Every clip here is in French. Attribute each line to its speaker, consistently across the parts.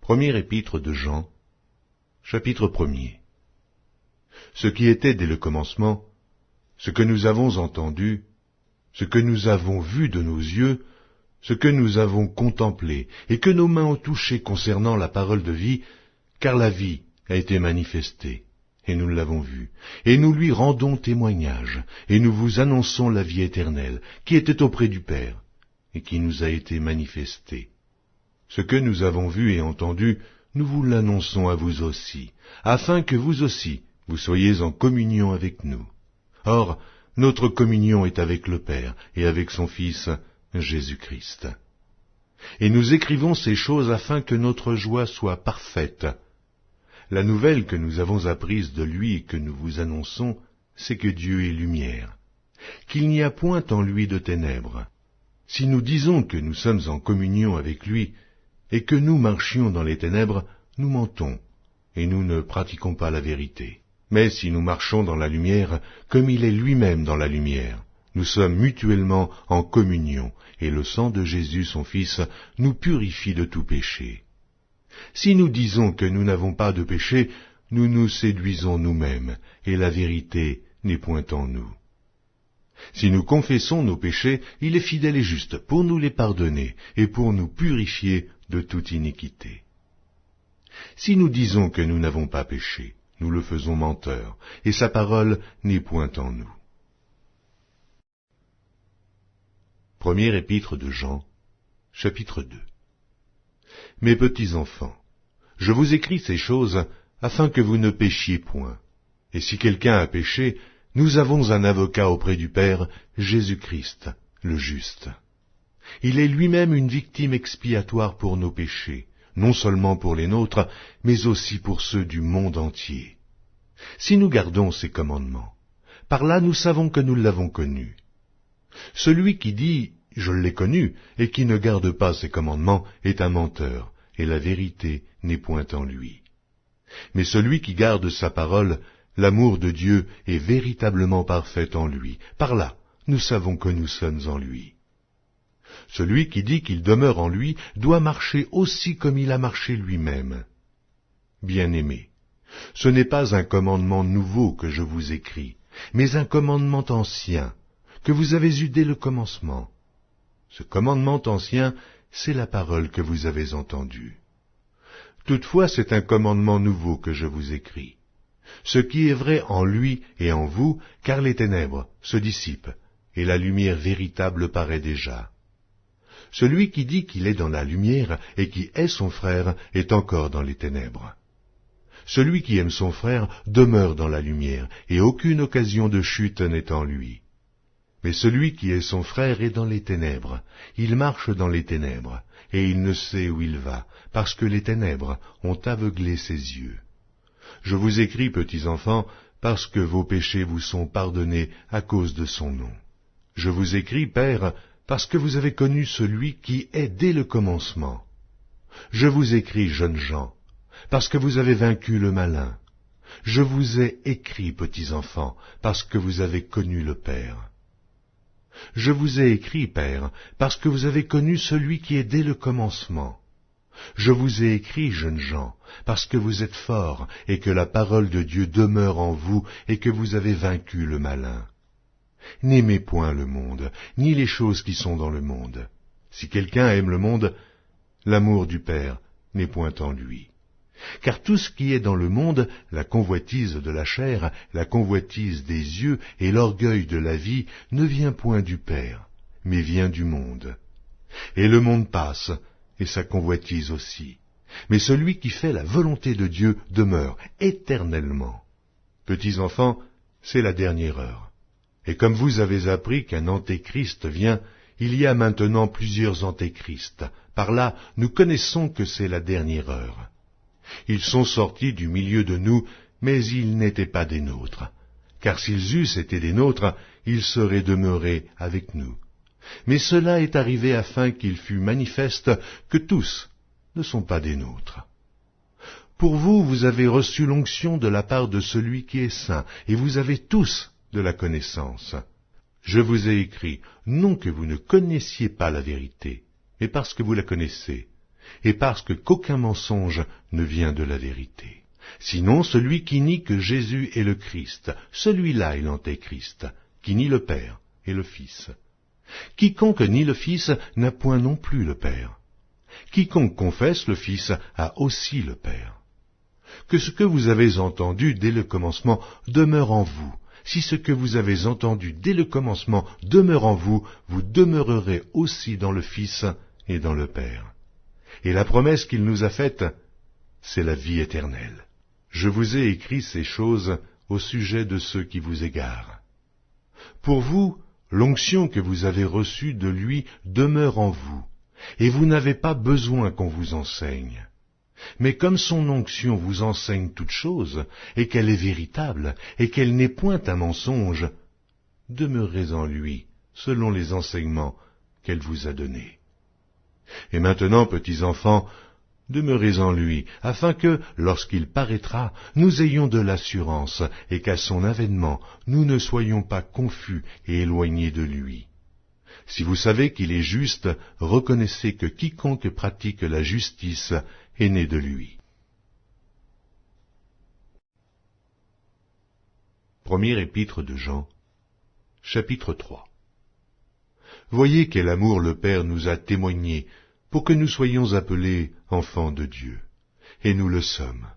Speaker 1: Première épître de Jean, chapitre 1er. Ce qui était dès le commencement, ce que nous avons entendu, ce que nous avons vu de nos yeux, ce que nous avons contemplé et que nos mains ont touché concernant la parole de vie, car la vie a été manifestée, et nous l'avons vue, et nous lui rendons témoignage, et nous vous annonçons la vie éternelle, qui était auprès du Père, et qui nous a été manifestée. Ce que nous avons vu et entendu, nous vous l'annonçons à vous aussi, afin que vous aussi, vous soyez en communion avec nous. Or, notre communion est avec le Père et avec son Fils, Jésus-Christ. Et nous écrivons ces choses afin que notre joie soit parfaite. La nouvelle que nous avons apprise de lui et que nous vous annonçons, c'est que Dieu est lumière, qu'il n'y a point en lui de ténèbres. Si nous disons que nous sommes en communion avec lui, et que nous marchions dans les ténèbres, nous mentons, et nous ne pratiquons pas la vérité. Mais si nous marchons dans la lumière, comme il est lui-même dans la lumière, nous sommes mutuellement en communion, et le sang de Jésus, son Fils, nous purifie de tout péché. Si nous disons que nous n'avons pas de péché, nous nous séduisons nous-mêmes, et la vérité n'est point en nous. Si nous confessons nos péchés, il est fidèle et juste pour nous les pardonner, et pour nous purifier de toute iniquité. Si nous disons que nous n'avons pas péché, nous le faisons menteur, et sa parole n'est point en nous. Première épître de Jean, chapitre 2. Mes petits enfants, je vous écris ces choses afin que vous ne péchiez point. Et si quelqu'un a péché, nous avons un avocat auprès du Père, Jésus-Christ, le juste. Il est lui-même une victime expiatoire pour nos péchés, non seulement pour les nôtres, mais aussi pour ceux du monde entier. Si nous gardons ses commandements, par là nous savons que nous l'avons connu. Celui qui dit « je l'ai connu » et qui ne garde pas ses commandements est un menteur, et la vérité n'est point en lui. Mais celui qui garde sa parole, l'amour de Dieu est véritablement parfait en lui. Par là, nous savons que nous sommes en lui. Celui qui dit qu'il demeure en lui doit marcher aussi comme il a marché lui-même. Bien-aimés, ce n'est pas un commandement nouveau que je vous écris, mais un commandement ancien, que vous avez eu dès le commencement. Ce commandement ancien, c'est la parole que vous avez entendue. Toutefois, c'est un commandement nouveau que je vous écris. Ce qui est vrai en lui et en vous, car les ténèbres se dissipent, et la lumière véritable paraît déjà. Celui qui dit qu'il est dans la lumière et qui est son frère est encore dans les ténèbres. Celui qui aime son frère demeure dans la lumière, et aucune occasion de chute n'est en lui. Mais celui qui est son frère est dans les ténèbres, il marche dans les ténèbres, et il ne sait où il va, parce que les ténèbres ont aveuglé ses yeux. Je vous écris, petits enfants, parce que vos péchés vous sont pardonnés à cause de son nom. Je vous écris, Père, parce que vous avez connu celui qui est dès le commencement. Je vous écris, jeunes gens, parce que vous avez vaincu le malin. Je vous ai écrit, petits enfants, parce que vous avez connu le Père. Je vous ai écrit, Père, parce que vous avez connu celui qui est dès le commencement. Je vous ai écrit, jeunes gens, parce que vous êtes forts, et que la parole de Dieu demeure en vous, et que vous avez vaincu le malin. N'aimez point le monde, ni les choses qui sont dans le monde. Si quelqu'un aime le monde, l'amour du Père n'est point en lui. Car tout ce qui est dans le monde, la convoitise de la chair, la convoitise des yeux et l'orgueil de la vie, ne vient point du Père, mais vient du monde. Et le monde passe, et sa convoitise aussi. Mais celui qui fait la volonté de Dieu demeure éternellement. Petits enfants, c'est la dernière heure. Et comme vous avez appris qu'un antéchrist vient, il y a maintenant plusieurs antéchrists. Par là, nous connaissons que c'est la dernière heure. Ils sont sortis du milieu de nous, mais ils n'étaient pas des nôtres. Car s'ils eussent été des nôtres, ils seraient demeurés avec nous. Mais cela est arrivé afin qu'il fût manifeste que tous ne sont pas des nôtres. Pour vous, vous avez reçu l'onction de la part de celui qui est saint, et vous avez tous de la connaissance. Je vous ai écrit, non que vous ne connaissiez pas la vérité, mais parce que vous la connaissez, et parce qu'aucun mensonge ne vient de la vérité. Sinon, celui qui nie que Jésus est le Christ, celui-là est l'Antéchrist, qui nie le Père et le Fils. Quiconque nie le Fils n'a point non plus le Père. Quiconque confesse le Fils a aussi le Père. Que ce que vous avez entendu dès le commencement demeure en vous. Si ce que vous avez entendu dès le commencement demeure en vous, vous demeurerez aussi dans le Fils et dans le Père. Et la promesse qu'il nous a faite, c'est la vie éternelle. Je vous ai écrit ces choses au sujet de ceux qui vous égarent. Pour vous, l'onction que vous avez reçue de lui demeure en vous, et vous n'avez pas besoin qu'on vous enseigne. Mais comme son onction vous enseigne toutes choses, et qu'elle est véritable, et qu'elle n'est point un mensonge, demeurez en lui, selon les enseignements qu'elle vous a donnés. Et maintenant, petits enfants, demeurez en lui, afin que, lorsqu'il paraîtra, nous ayons de l'assurance, et qu'à son avènement, nous ne soyons pas confus et éloignés de lui. Si vous savez qu'il est juste, reconnaissez que quiconque pratique la justice est né de lui. Première épître de Jean, chapitre 3. Voyez quel amour le Père nous a témoigné pour que nous soyons appelés enfants de Dieu. Et nous le sommes.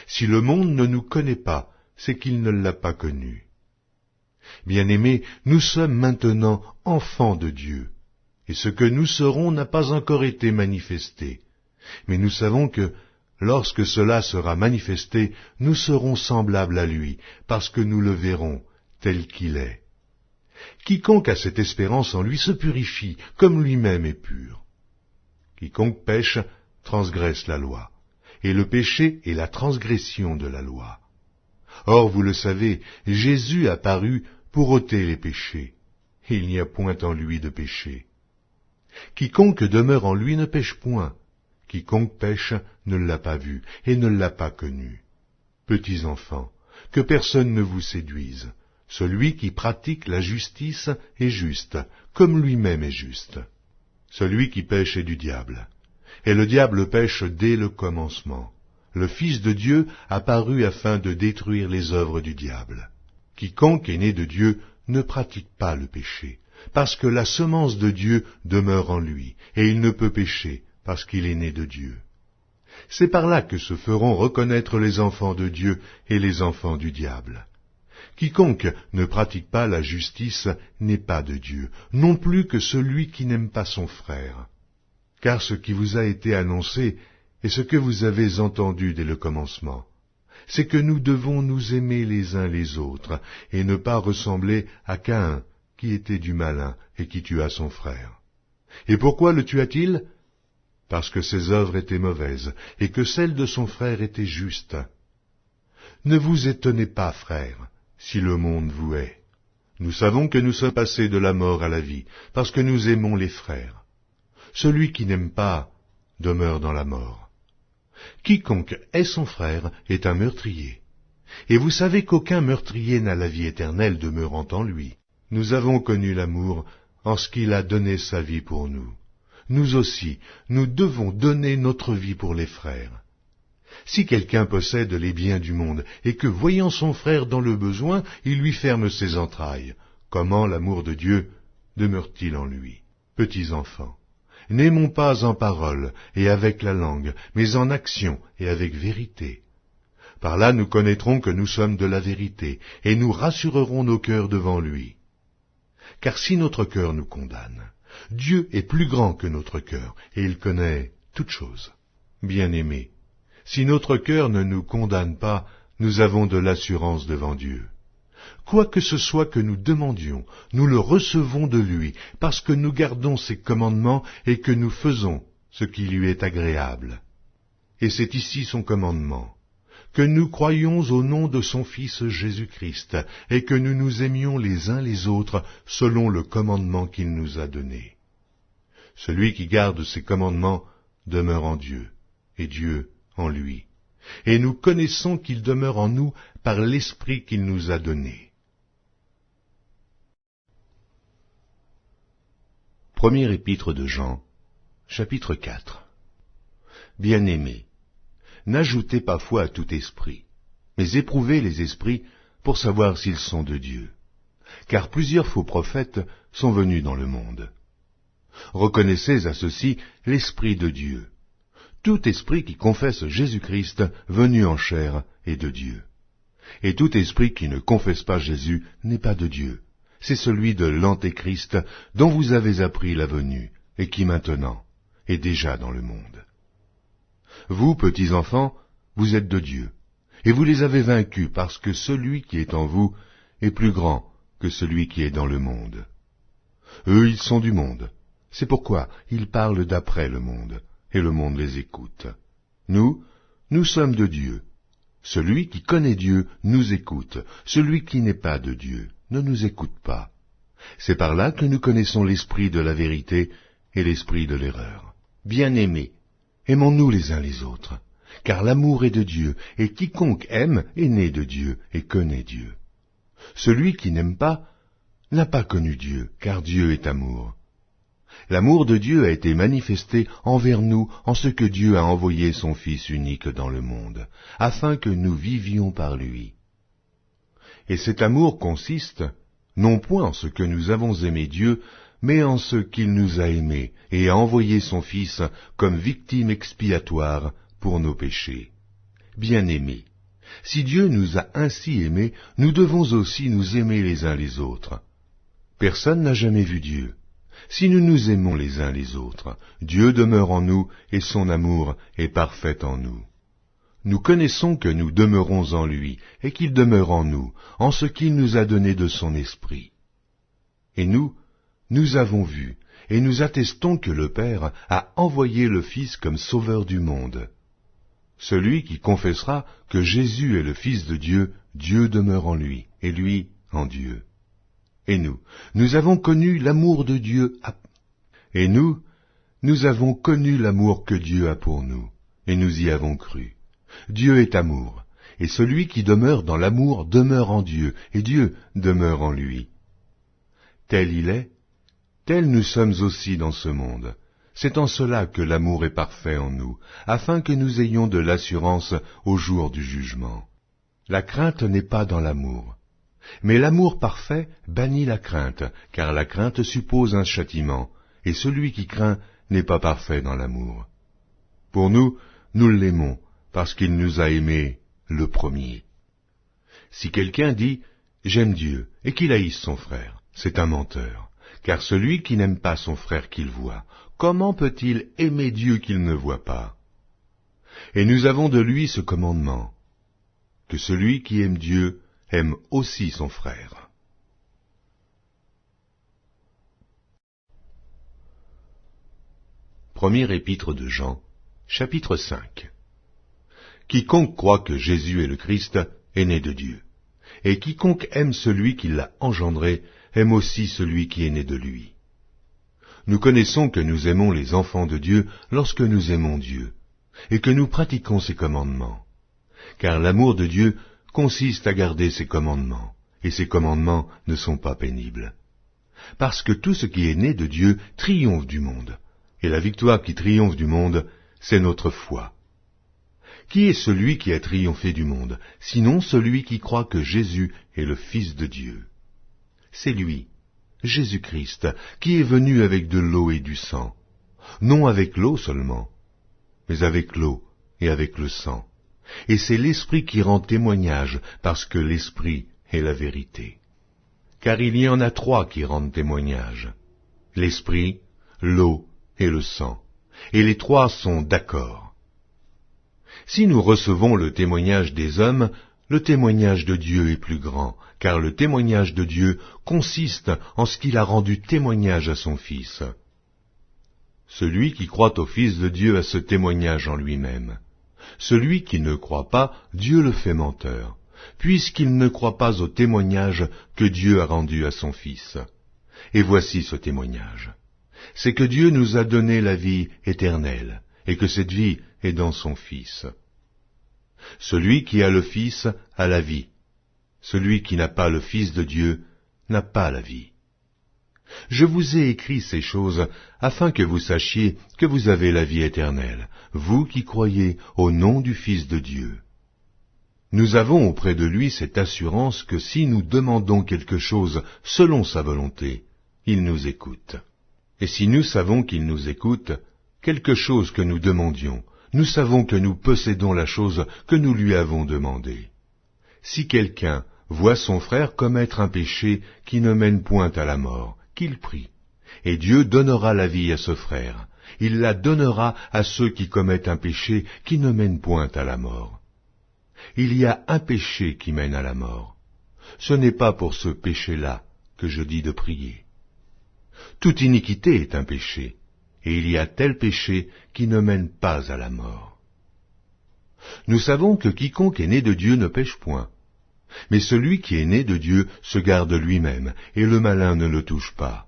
Speaker 1: Si le monde ne nous connaît pas, c'est qu'il ne l'a pas connu. Bien-aimés, nous sommes maintenant enfants de Dieu, et ce que nous serons n'a pas encore été manifesté. Mais nous savons que, lorsque cela sera manifesté, nous serons semblables à lui, parce que nous le verrons tel qu'il est. Quiconque a cette espérance en lui se purifie, comme lui-même est pur. Quiconque pêche transgresse la loi, et le péché est la transgression de la loi. Or, vous le savez, Jésus a paru pour ôter les péchés, et il n'y a point en lui de péché. Quiconque demeure en lui ne pêche point, quiconque pêche ne l'a pas vu, et ne l'a pas connu. Petits enfants, que personne ne vous séduise. Celui qui pratique la justice est juste, comme lui-même est juste. Celui qui pêche est du diable, et le diable pêche dès le commencement. Le Fils de Dieu apparut afin de détruire les œuvres du diable. Quiconque est né de Dieu ne pratique pas le péché, parce que la semence de Dieu demeure en lui, et il ne peut pécher, parce qu'il est né de Dieu. C'est par là que se feront reconnaître les enfants de Dieu et les enfants du diable. Quiconque ne pratique pas la justice n'est pas de Dieu, non plus que celui qui n'aime pas son frère. Car ce qui vous a été annoncé et ce que vous avez entendu dès le commencement, c'est que nous devons nous aimer les uns les autres, et ne pas ressembler à Caïn, qui était du malin et qui tua son frère. Et pourquoi le tua-t-il? Parce que ses œuvres étaient mauvaises, et que celles de son frère étaient justes. Ne vous étonnez pas, frères, si le monde vous hait. Nous savons que nous sommes passés de la mort à la vie, parce que nous aimons les frères. Celui qui n'aime pas demeure dans la mort. Quiconque hait son frère est un meurtrier. Et vous savez qu'aucun meurtrier n'a la vie éternelle demeurant en lui. Nous avons connu l'amour en ce qu'il a donné sa vie pour nous. Nous aussi, nous devons donner notre vie pour les frères. Si quelqu'un possède les biens du monde, et que, voyant son frère dans le besoin, il lui ferme ses entrailles, comment l'amour de Dieu demeure-t-il en lui? Petits enfants, n'aimons pas en parole et avec la langue, mais en action et avec vérité. Par là nous connaîtrons que nous sommes de la vérité, et nous rassurerons nos cœurs devant lui. Car si notre cœur nous condamne, Dieu est plus grand que notre cœur, et il connaît toutes choses. Bien-aimés, si notre cœur ne nous condamne pas, nous avons de l'assurance devant Dieu. Quoi que ce soit que nous demandions, nous le recevons de lui, parce que nous gardons ses commandements et que nous faisons ce qui lui est agréable. Et c'est ici son commandement, que nous croyions au nom de son Fils Jésus-Christ, et que nous nous aimions les uns les autres selon le commandement qu'il nous a donné. Celui qui garde ses commandements demeure en Dieu, et Dieu en lui. Et nous connaissons qu'il demeure en nous par l'Esprit qu'il nous a donné. Première épître de Jean, chapitre 4. bien-aimés, n'ajoutez pas foi à tout esprit, mais éprouvez les esprits pour savoir s'ils sont de Dieu. Car plusieurs faux prophètes sont venus dans le monde. Reconnaissez à ceci l'Esprit de Dieu. Tout esprit qui confesse Jésus-Christ venu en chair est de Dieu. Et tout esprit qui ne confesse pas Jésus n'est pas de Dieu. C'est celui de l'Antéchrist dont vous avez appris la venue, et qui maintenant est déjà dans le monde. Vous, petits enfants, vous êtes de Dieu, et vous les avez vaincus parce que celui qui est en vous est plus grand que celui qui est dans le monde. Eux, ils sont du monde. C'est pourquoi ils parlent d'après le monde, et le monde les écoute. Nous sommes de Dieu. Celui qui connaît Dieu nous écoute. Celui qui n'est pas de Dieu ne nous écoute pas. C'est par là que nous connaissons l'esprit de la vérité et l'esprit de l'erreur. Bien-aimés, aimons-nous les uns les autres, car l'amour est de Dieu, et quiconque aime est né de Dieu et connaît Dieu. Celui qui n'aime pas n'a pas connu Dieu, car Dieu est amour. L'amour de Dieu a été manifesté envers nous en ce que Dieu a envoyé son Fils unique dans le monde, afin que nous vivions par lui. Et cet amour consiste, non point en ce que nous avons aimé Dieu, mais en ce qu'il nous a aimés et a envoyé son Fils comme victime expiatoire pour nos péchés. Bien-aimés, si Dieu nous a ainsi aimés, nous devons aussi nous aimer les uns les autres. Personne n'a jamais vu Dieu. Si nous nous aimons les uns les autres, Dieu demeure en nous et son amour est parfait en nous. Nous connaissons que nous demeurons en lui et qu'il demeure en nous, en ce qu'il nous a donné de son esprit. Et nous avons vu et nous attestons que le Père a envoyé le Fils comme sauveur du monde. Celui qui confessera que Jésus est le Fils de Dieu, Dieu demeure en lui, et lui en Dieu. Et nous avons connu l'amour de Dieu. Et nous avons connu l'amour que Dieu a pour nous, et nous y avons cru. Dieu est amour, et celui qui demeure dans l'amour demeure en Dieu, et Dieu demeure en lui. Tel il est, tel nous sommes aussi dans ce monde. C'est en cela que l'amour est parfait en nous, afin que nous ayons de l'assurance au jour du jugement. La crainte n'est pas dans l'amour. Mais l'amour parfait bannit la crainte, car la crainte suppose un châtiment, et celui qui craint n'est pas parfait dans l'amour. Pour nous l'aimons, parce qu'il nous a aimés le premier. Si quelqu'un dit « J'aime Dieu » et qu'il haïsse son frère, c'est un menteur, car celui qui n'aime pas son frère qu'il voit, comment peut-il aimer Dieu qu'il ne voit pas? Et nous avons de lui ce commandement, que celui qui aime Dieu aime aussi son frère. Premier épître de Jean, chapitre 5. Quiconque croit que Jésus est le Christ est né de Dieu, et quiconque aime celui qui l'a engendré aime aussi celui qui est né de lui. Nous connaissons que nous aimons les enfants de Dieu lorsque nous aimons Dieu, et que nous pratiquons ses commandements, car l'amour de Dieu consiste à garder ses commandements, et ses commandements ne sont pas pénibles. Parce que tout ce qui est né de Dieu triomphe du monde, et la victoire qui triomphe du monde, c'est notre foi. Qui est celui qui a triomphé du monde, sinon celui qui croit que Jésus est le Fils de Dieu? C'est lui, Jésus-Christ, qui est venu avec de l'eau et du sang, non avec l'eau seulement, mais avec l'eau et avec le sang. Et c'est l'Esprit qui rend témoignage, parce que l'Esprit est la vérité. Car il y en a trois qui rendent témoignage, l'Esprit, l'eau et le sang, et les trois sont d'accord. Si nous recevons le témoignage des hommes, le témoignage de Dieu est plus grand, car le témoignage de Dieu consiste en ce qu'il a rendu témoignage à son Fils. Celui qui croit au Fils de Dieu a ce témoignage en lui-même. Celui qui ne croit pas, Dieu le fait menteur, puisqu'il ne croit pas au témoignage que Dieu a rendu à son Fils. Et voici ce témoignage. C'est que Dieu nous a donné la vie éternelle, et que cette vie est dans son Fils. Celui qui a le Fils a la vie. Celui qui n'a pas le Fils de Dieu n'a pas la vie. Je vous ai écrit ces choses afin que vous sachiez que vous avez la vie éternelle, vous qui croyez au nom du Fils de Dieu. Nous avons auprès de lui cette assurance que si nous demandons quelque chose selon sa volonté, il nous écoute. Et si nous savons qu'il nous écoute, quelque chose que nous demandions, nous savons que nous possédons la chose que nous lui avons demandée. Si quelqu'un voit son frère commettre un péché qui ne mène point à la mort, qu'il prie, et Dieu donnera la vie à ce frère. Il la donnera à ceux qui commettent un péché qui ne mène point à la mort. Il y a un péché qui mène à la mort. Ce n'est pas pour ce péché-là que je dis de prier. Toute iniquité est un péché, et il y a tel péché qui ne mène pas à la mort. Nous savons que quiconque est né de Dieu ne pêche point, mais celui qui est né de Dieu se garde lui-même, et le malin ne le touche pas.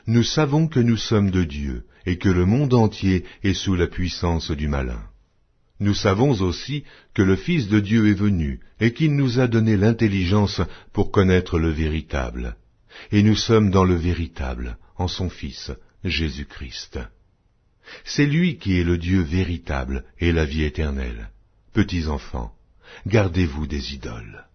Speaker 1: Nous savons que nous sommes de Dieu, et que le monde entier est sous la puissance du malin. Nous savons aussi que le Fils de Dieu est venu, et qu'il nous a donné l'intelligence pour connaître le véritable. Et nous sommes dans le véritable, en son Fils, Jésus-Christ. C'est lui qui est le Dieu véritable et la vie éternelle. Petits enfants, gardez-vous des idoles.